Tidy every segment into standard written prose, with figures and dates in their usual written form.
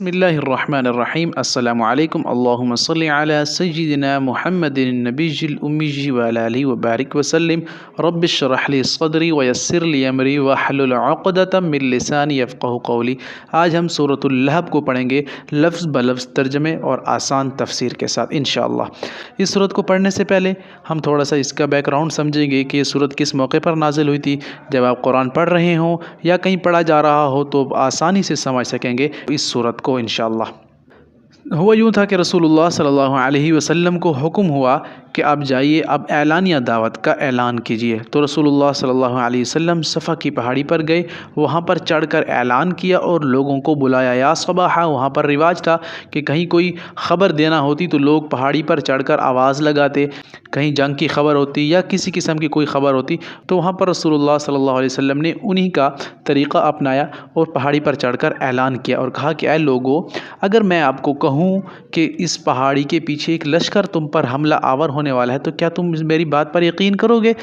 بسم اللہ الرحمن الرحیم السلام علیکم اللہم صلی علی سیدنا محمد النبی الامی وعلی آلہ وبارک وسلم رب اشرح لی صدری ویسر لی امری واحلل عقدۃ من لسانی یفقہوا قولی۔ آج ہم سورۃ اللہب کو پڑھیں گے لفظ بلفظ ترجمے اور آسان تفسیر کے ساتھ انشاءاللہ۔ اس سورت کو پڑھنے سے پہلے ہم تھوڑا سا اس کا بیک گراؤنڈ سمجھیں گے کہ یہ سورت کس موقع پر نازل ہوئی تھی۔ جب آپ قرآن پڑھ رہے ہوں یا کہیں پڑھا جا رہا ہو تو آسانی سے سمجھ سکیں گے اس سورت کو انشاءاللہ۔ ہوا یوں تھا کہ رسول اللہ صلی اللہ علیہ وسلم کو حکم ہوا کہ آپ جائیے، اب اعلانیہ دعوت کا اعلان کیجیے۔ تو رسول اللہ صلی اللہ علیہ وسلم صفا کی پہاڑی پر گئے، وہاں پر چڑھ کر اعلان کیا اور لوگوں کو بلایا۔ یا صباحا، وہاں پر رواج تھا کہ کہیں کوئی خبر دینا ہوتی تو لوگ پہاڑی پر چڑھ کر آواز لگاتے، کہیں جنگ کی خبر ہوتی یا کسی قسم کی کوئی خبر ہوتی تو وہاں پر رسول اللہ صلی اللہ علیہ وسلم نے انہی کا طریقہ اپنایا اور پہاڑی پر چڑھ کر اعلان کیا اور کہا کہ اے لوگو، اگر میں آپ کو کہوں کہ اس پہاڑی کے پیچھے ایک لشکر تم پر حملہ آور ہونے والا ہے تو کیا تم میری بات پر یقین کرو گے؟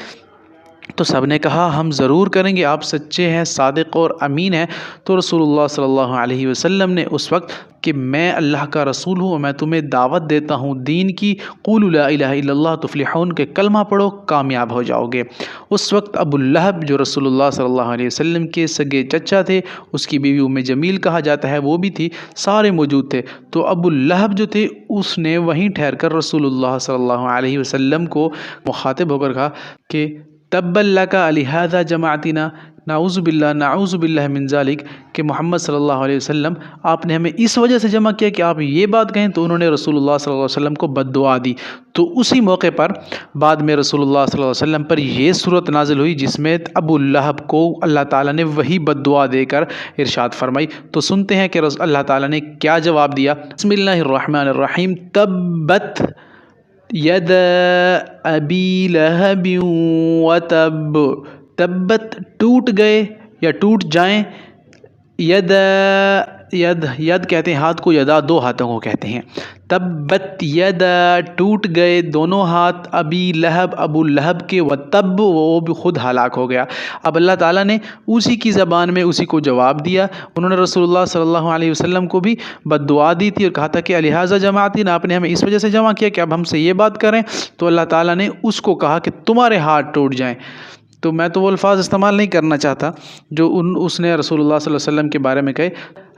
تو سب نے کہا ہم ضرور کریں گے، آپ سچے ہیں، صادق اور امین ہیں۔ تو رسول اللہ صلی اللہ علیہ وسلم نے اس وقت کہ میں اللہ کا رسول ہوں، میں تمہیں دعوت دیتا ہوں دین کی، قولوا لا الہ الا اللہ تفلحون، کہ کلمہ پڑھو کامیاب ہو جاؤ گے۔ اس وقت ابو لہب جو رسول اللہ صلی اللہ علیہ وسلم کے سگے چچا تھے، اس کی بیوی ام جمیل کہا جاتا ہے، وہ بھی تھی، سارے موجود تھے۔ تو ابو لہب جو تھے اس نے وہیں ٹھہر کر رسول اللہ صلی اللہ علیہ وسلم کو مخاطب ہو کر کہا کہ تبا لک لہذا جمعتنا، نعوذ باللہ من ذالک، کہ محمد صلی اللہ علیہ وسلم آپ نے ہمیں اس وجہ سے جمع کیا کہ آپ یہ بات کہیں۔ تو انہوں نے رسول اللہ صلی اللہ علیہ وسلم کو بد دعا دی۔ تو اسی موقع پر بعد میں رسول اللہ صلی اللہ علیہ وسلم پر یہ صورت نازل ہوئی جس میں ابو لہب کو اللہ تعالیٰ نے وہی بد دعا دے کر ارشاد فرمائی۔ تو سنتے ہیں کہ اللہ تعالیٰ نے کیا جواب دیا۔ بسم اللہ الرحمن الرحیم۔ تبت ید ابی لہب وتب، تبت ٹوٹ گئے یا ٹوٹ جائیں، ید کہتے ہیں ہاتھ کو، یدا دو ہاتھوں کو کہتے ہیں۔ تبت ید ٹوٹ گئے دونوں ہاتھ، ابی لہب ابو لہب کے، وتب وہ بھی خود ہلاک ہو گیا۔ اب اللہ تعالیٰ نے اسی کی زبان میں اسی کو جواب دیا۔ انہوں نے رسول اللہ صلی اللہ علیہ وسلم کو بھی بد دعا دی تھی اور کہا تھا کہ لہٰذا جماعتنا، آپ نے ہمیں اس وجہ سے جمع کیا کہ اب ہم سے یہ بات کریں۔ تو اللہ تعالیٰ نے اس کو کہا کہ تمہارے ہاتھ ٹوٹ جائیں۔ تو میں تو وہ الفاظ استعمال نہیں کرنا چاہتا جو اس نے رسول اللہ صلی اللہ علیہ وسلم کے بارے میں کہے۔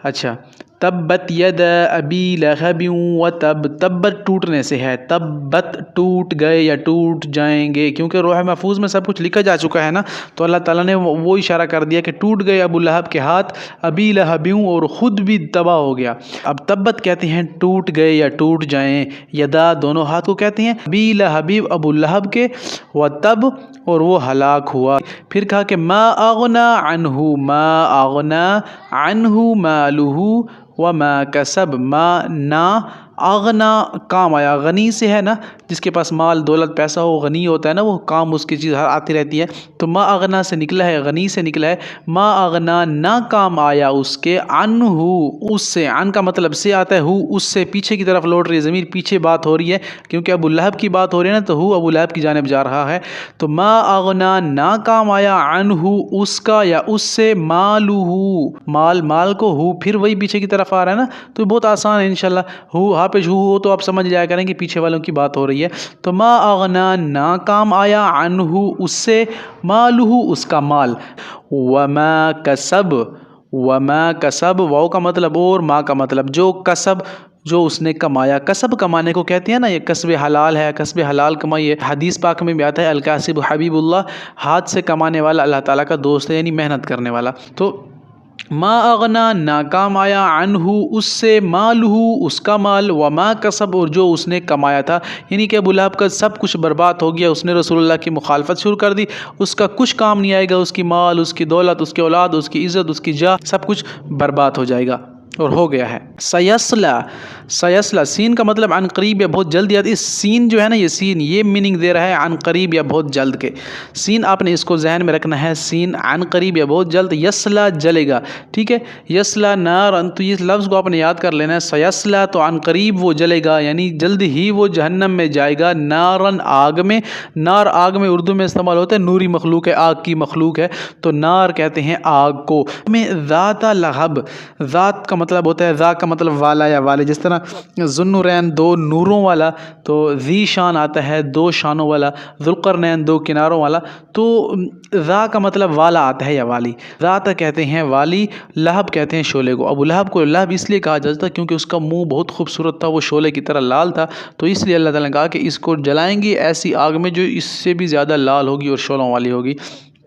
اچھا، تبت ید ابی لہب وتب، تبت ٹوٹنے سے ہے، تبت ٹوٹ گئے یا ٹوٹ جائیں گے، کیونکہ لوح محفوظ میں سب کچھ لکھا جا چکا ہے نا، تو اللہ تعالیٰ نے وہ اشارہ کر دیا کہ ٹوٹ گئے ابو لہب کے ہاتھ، ابی لہب، اور خود بھی تباہ ہو گیا۔ اب تبت کہتے ہیں ٹوٹ گئے یا ٹوٹ جائیں، یدا دونوں ہاتھ کو کہتے ہیں، ابی لہب ابو لہب کے، وتب اور وہ ہلاک ہوا۔ پھر کہا کہ ما اغنا عنہ مالہ وما کسب، ما نا اغنا کام آیا، غنی سے ہے نا، جس کے پاس مال دولت پیسہ ہو، غنی ہوتا ہے نا، وہ کام اس کی چیز ہر آتی رہتی ہے۔ تو ما اغنا سے نکلا ہے، غنی سے نکلا ہے، ما اغنا نہ کام آیا اس کے، عنہ اس سے، عن کا مطلب سے آتا ہے، ہو اس سے پیچھے کی طرف لوٹ رہی ہے ضمیر، پیچھے بات ہو رہی ہے کیونکہ ابو لہب کی بات ہو رہی ہے نا، تو ہو ابو لہب کی جانب جا رہا ہے۔ تو ما اغنا نہ کام آیا، عنہ اس کا یا اس سے، مالہ مال کو، ہو پھر وہی پیچھے کی طرف آ رہا ہے نا، تو بہت آسان ہے انشاءاللہ، ہو پہ ہو تو آپ سمجھ جایا کریں کہ پیچھے والوں کی بات ہو رہی ہے۔ تو ما اغنا نہ کام آیا، عنہ اس سے، مالہ اس کا مال، وما کسب واو کا مطلب اور ما کا مطلب جو کسب، جو اس نے کمایا۔ کسب کمانے کو کہتے ہیں نا، یہ کسب حلال ہے، کسب حلال کمائی ہے۔ حدیث پاک میں بھی آتا ہے الکاسب حبیب اللہ، ہاتھ سے کمانے والا اللہ تعالیٰ کا دوست ہے، یعنی محنت کرنے والا۔ تو ما اغنا ناکام آیا، عنہ اس سے، مالہ اس کا مال، وما کسب اور جو اس نے کمایا تھا، یعنی کہ ابو لہب کا سب کچھ برباد ہو گیا، اس نے رسول اللہ کی مخالفت شروع کر دی، اس کا کچھ کام نہیں آئے گا، اس کی مال، اس کی دولت، اس کی اولاد، اس کی عزت، اس کی جاہ، سب کچھ برباد ہو جائے گا اور ہو گیا ہے۔ سیسلا سین کا مطلب عن قریب یا بہت جلد، یا اس سین جو ہے نا، یہ سین یہ میننگ دے رہا ہے عن قریب یا بہت جلد کے۔ سین آپ نے اس کو ذہن میں رکھنا ہے، سین عن قریب یا بہت جلد، یسلا جلے گا، ٹھیک ہے، یسلا نارن، تو اس لفظ کو آپ نے یاد کر لینا ہے، سیسلا تو عن قریب وہ جلے گا، یعنی جلد ہی وہ جہنم میں جائے گا، نارن آگ میں، نار آگ میں اردو میں استعمال ہوتا ہے، نوری مخلوق ہے، آگ کی مخلوق ہے، تو نار کہتے ہیں آگ کو۔ میں ذات لہب، ذات کا مطلب مطلب ہوتا ہے ذا کا مطلب والا یا والے، جس طرح ذوالنورین دو نوروں والا، تو ذی شان آتا ہے دو شانوں والا، ذوالقرنین دو کناروں والا، تو ذا کا مطلب والا آتا ہے یا والی۔ ذات کہتے ہیں والی، لہب کہتے ہیں شعلے کو۔ ابو لہب کو لہب اس لیے کہا جاتا ہے کیونکہ اس کا منہ بہت خوبصورت تھا، وہ شعلے کی طرح لال تھا، تو اس لیے اللہ تعالیٰ نے کہا کہ اس کو جلائیں گے ایسی آگ میں جو اس سے بھی زیادہ لال ہوگی اور شعلوں والی ہوگی۔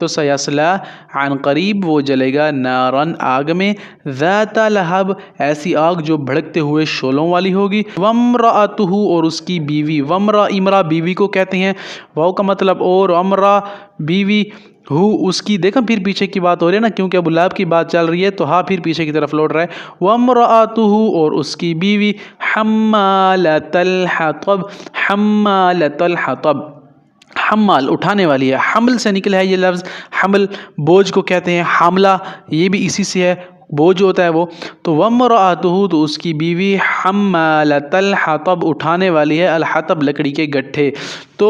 تو سیصلا عن قریب وہ جلے گا نارن آگ میں، ذات لہب ایسی آگ جو بھڑکتے ہوئے شعلوں والی ہوگی، وامرأتہ اور اس کی بیوی، وامرأ امرا بیوی کو کہتے ہیں، واو کا مطلب اور امرا بیوی، ہو اس کی، دیکھا پھر پیچھے کی بات ہو رہی ہے نا، کیونکہ ابو لہب کی بات چل رہی ہے تو ہاں پھر پیچھے کی طرف لوٹ رہا ہے، وامرأتہ اور اس کی بیوی، حمالۃ الحطب، حمالۃ الحطب، حمال اٹھانے والی ہے، حمل سے نکلا ہے یہ لفظ، حمل بوجھ کو کہتے ہیں، حاملہ یہ بھی اسی سے ہے، بوجھ ہوتا ہے وہ، تو وامرأتہ تو اس کی بیوی، حمالۃ الحطب اٹھانے والی ہے، الحطب لکڑی کے گٹھے۔ تو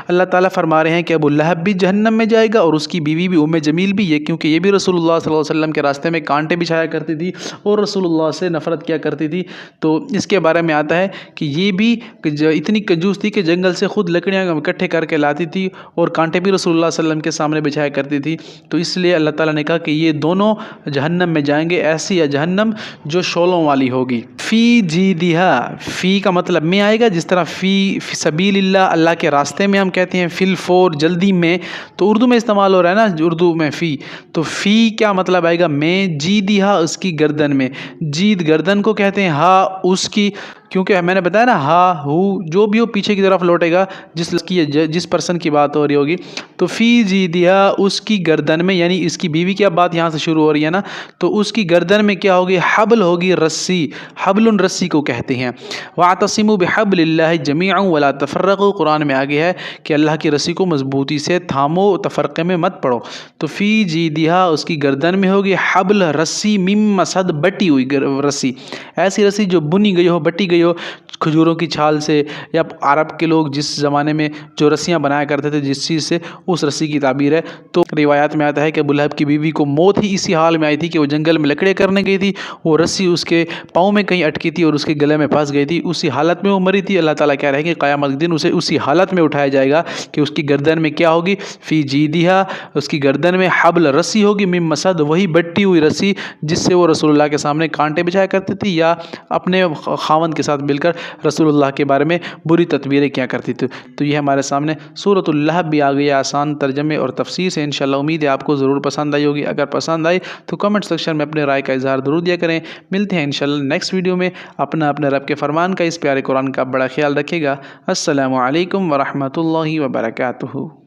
اللہ تعالیٰ فرما رہے ہیں کہ ابو لہب بھی جہنم میں جائے گا اور اس کی بیوی بھی ام جمیل بھی، یہ کیونکہ یہ بھی رسول اللہ صلی اللہ علیہ وسلم کے راستے میں کانٹے بچھایا کرتی تھی اور رسول اللہ سے نفرت کیا کرتی تھی، تو اس کے بارے میں آتا ہے کہ یہ بھی اتنی کنجوس تھی کہ جنگل سے خود لکڑیاں اکٹھے کر کے لاتی تھی اور کانٹے بھی رسول اللہ صلی اللہ علیہ وسلم کے سامنے بچھایا کرتی تھی، تو اس لیے اللہ تعالیٰ نے کہا کہ یہ دونوں جہنم میں جائیں گے، ایسی یا جہنم جو شعلوں والی ہوگی۔ فی جیدہا، فی کا مطلب میں آئے گا، جس طرح فی سبیل اللہ، اللہ کے راستے میں ہم کہتے ہیں فی الفور جلدی میں، تو اردو میں استعمال ہو رہا ہے نا اردو میں فی، تو فی کیا مطلب آئے گا میں، جیدہا اس کی گردن میں، جید گردن کو کہتے ہیں، ہا اس کی، کیونکہ میں نے بتایا نا ہا ہو جو بھی ہو پیچھے کی طرف لوٹے گا جس پرسن کی بات ہو رہی ہوگی، تو فی جیدہا اس کی گردن میں، یعنی اس کی بیوی کی اب بات یہاں سے شروع ہو رہی ہے نا، تو اس کی گردن میں کیا ہوگی، حبل ہوگی، رسی، حبل رسی کو کہتے ہیں، واعتصموا بحبل اللہ جمیعا ولا تفرقوا، قرآن میں آگے ہے کہ اللہ کی رسی کو مضبوطی سے تھامو، تفرقے میں مت پڑو، تو فی جیدہا اس کی گردن میں ہوگی حبل رسی، من مسد بٹی ہوئی رسی، ایسی رسی جو بنی گئی ہو، بٹی گئی ہو کھجوروں کی چھال سے، یا عرب کے لوگ جس زمانے میں جو رسیاں بنایا کرتے تھے جس چیز سے، اس رسی کی تعبیر ہے۔ تو روایات میں آتا ہے کہ ابو لہب کی بیوی کو موت ہی اسی حال میں آئی تھی کہ وہ جنگل میں لکڑے کرنے گئی تھی، وہ رسی اس کے پاؤں میں کہیں اٹکی تھی اور اس کے گلے میں پھنس گئی تھی، اسی حالت میں وہ مری تھی۔ اللہ تعالیٰ کہہ رہے ہیں کہ قیامت کے دن اسے اسی حالت میں اٹھایا جائے گا کہ اس کی گردن میں کیا ہوگی، فی جیدہا اس کی گردن میں حبل رسی ہوگی، من مسد وہی بٹی ہوئی رسی جس سے وہ رسول اللہ کے سامنے کانٹے بچھایا کرتی تھی یا اپنے خاوند کے ساتھ مل کر رسول اللہ کے بارے میں بری تدبیریں کیا کرتی تھی۔ تو یہ ہمارے سامنے سورۃ اللہب بھی آ گئی ہے آسان ترجمے اور تفسیر سے، انشاءاللہ امید ہے آپ کو ضرور پسند آئی ہوگی۔ اگر پسند آئی تو کمنٹ سیکشن میں اپنے رائے کا اظہار ضرور دیا کریں۔ ملتے ہیں انشاءاللہ نیکسٹ ویڈیو میں، اپنے رب کے فرمان کا، اس پیارے قرآن کا بڑا خیال رکھے گا۔ السلام علیکم ورحمۃ اللہ وبرکاتہ۔